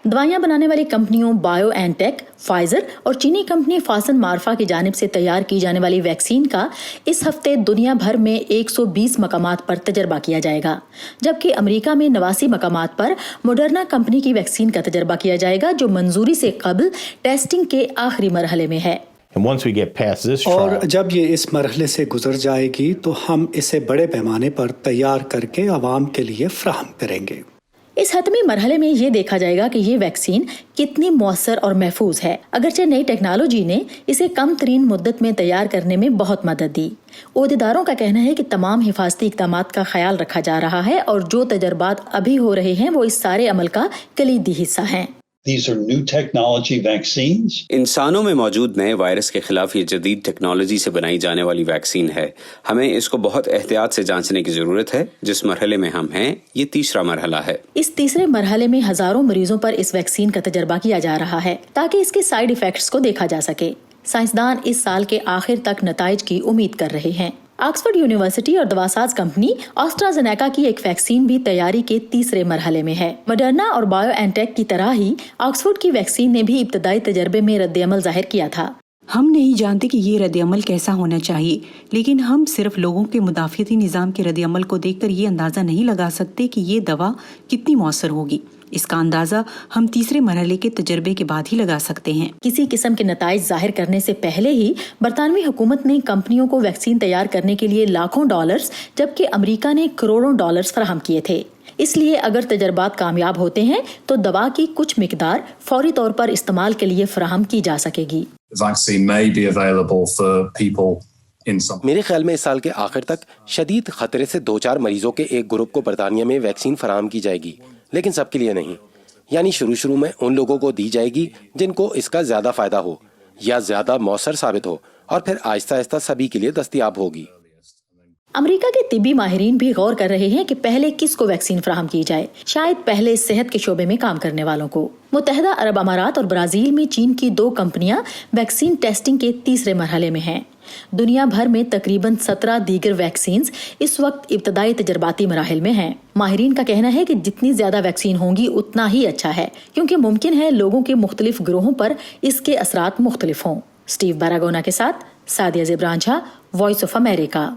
दवाइयां बनाने वाली कंपनियों बायो एंड टेक, फाइजर और चीनी कंपनी फासन मार्फा की जानिब से तैयार की जाने वाली वैक्सीन का इस हफ्ते दुनिया भर में 120 मकामात पर तजर्बा किया जाएगा, जबकि अमेरिका में 89 मकामात पर मॉडर्ना कंपनी की वैक्सीन का तजर्बा किया जाएगा, जो मंजूरी से कबल टेस्टिंग के आखिरी मरहले में है। और जब ये इस मरहले से गुजर जाएगी तो हम इसे बड़े पैमाने पर तैयार करके आवाम के लिए फराहम करेंगे। इस हतमी मरहले में ये देखा जाएगा कि ये वैक्सीन कितनी मौसर और महफूज है। अगरचे नई टेक्नोलॉजी ने इसे कम तरीन मुद्दत में तैयार करने में बहुत मदद दी। ओहदेदारों का कहना है कि तमाम हिफाजती इक़दामात का ख्याल रखा जा रहा है और जो तजर्बात अभी हो रहे हैं वो इस सारे अमल का कलीदी हिस्सा हैं। These are new technology vaccines. इंसानों में मौजूद नए वायरस के खिलाफ ये जदीद टेक्नोलॉजी से बनाई जाने वाली वैक्सीन है। हमें इसको बहुत एहतियात से जांचने की जरूरत है। जिस मरहले में हम हैं, ये तीसरा मरहला है। इस तीसरे मरहले में हजारों मरीजों पर इस वैक्सीन का तजर्बा किया जा रहा है ताकि इसके साइड इफेक्ट्स को देखा जा सके। साइंसदान इस साल के आखिर तक नताइज की उम्मीद कर रहे हैं। ऑक्सफोर्ड यूनिवर्सिटी और दवासाज कंपनी एस्ट्राजेनेका की एक वैक्सीन भी तैयारी के तीसरे मरहले में है। मॉडर्ना और बायो एंड टेक की तरह ही ऑक्सफोर्ड की वैक्सीन ने भी इब्तदाई तजर्बे में रद्द-ए-अमल जाहिर किया था। हम नहीं जानते कि ये रद्द-ए-अमल कैसा होना चाहिए, लेकिन हम सिर्फ लोगों के मुदाफ़ियती निज़ाम के रद्द-ए-अमल को देखकर ये अंदाज़ा नहीं लगा सकते कि ये दवा कितनी मौसर होगी। इसका अंदाजा हम तीसरे मरहले के तजर्बे के बाद ही लगा सकते हैं। किसी किस्म के नताइज जाहिर करने से पहले ही बरतानवी हुकूमत ने कंपनियों को वैक्सीन तैयार करने के लिए लाखों डॉलर्स, जबकि अमेरिका ने करोड़ों डॉलर्स फराहम किए थे। इसलिए अगर तजर्बात कामयाब होते हैं तो दवा की कुछ मिकदार फौरी तौर पर इस्तेमाल के लिए फराहम की जा सकेगी। मेरे ख्याल में इस साल के आखिर तक शदीद खतरे से 2-4 मरीजों के एक ग्रुप को बरतानिया में वैक्सीन फराहम की जाएगी, लेकिन सबके लिए नहीं। यानी शुरू में उन लोगों को दी जाएगी जिनको इसका ज्यादा फायदा हो या ज्यादा मौसर साबित हो, और फिर आहिस्ता आहिस्ता सभी के लिए दस्तयाब होगी। अमेरिका के तिब्बी माहिरीन भी गौर कर रहे हैं कि पहले किसको वैक्सीन फराहम की जाए। शायद पहले सेहत के शोबे में काम करने वालों को। मुत्तहिदा अरब अमारात और ब्राजील में चीन की 2 कंपनियां वैक्सीन टेस्टिंग के तीसरे मरहले में हैं। दुनिया भर में तकरीबन 17 दीगर वैक्सीन इस वक्त इब्तदाई तजर्बाती मराहिल में हैं। माहिरीन का कहना है कि जितनी ज्यादा वैक्सीन होंगी उतना ही अच्छा है, क्योंकि मुमकिन है लोगों के मुख्तलिफ ग्रोहों पर इसके असरात मुख्तलिफ हों। स्टीव बारागोना के साथ सादिया ज़ेबरान झा, वॉइस ऑफ अमेरिका।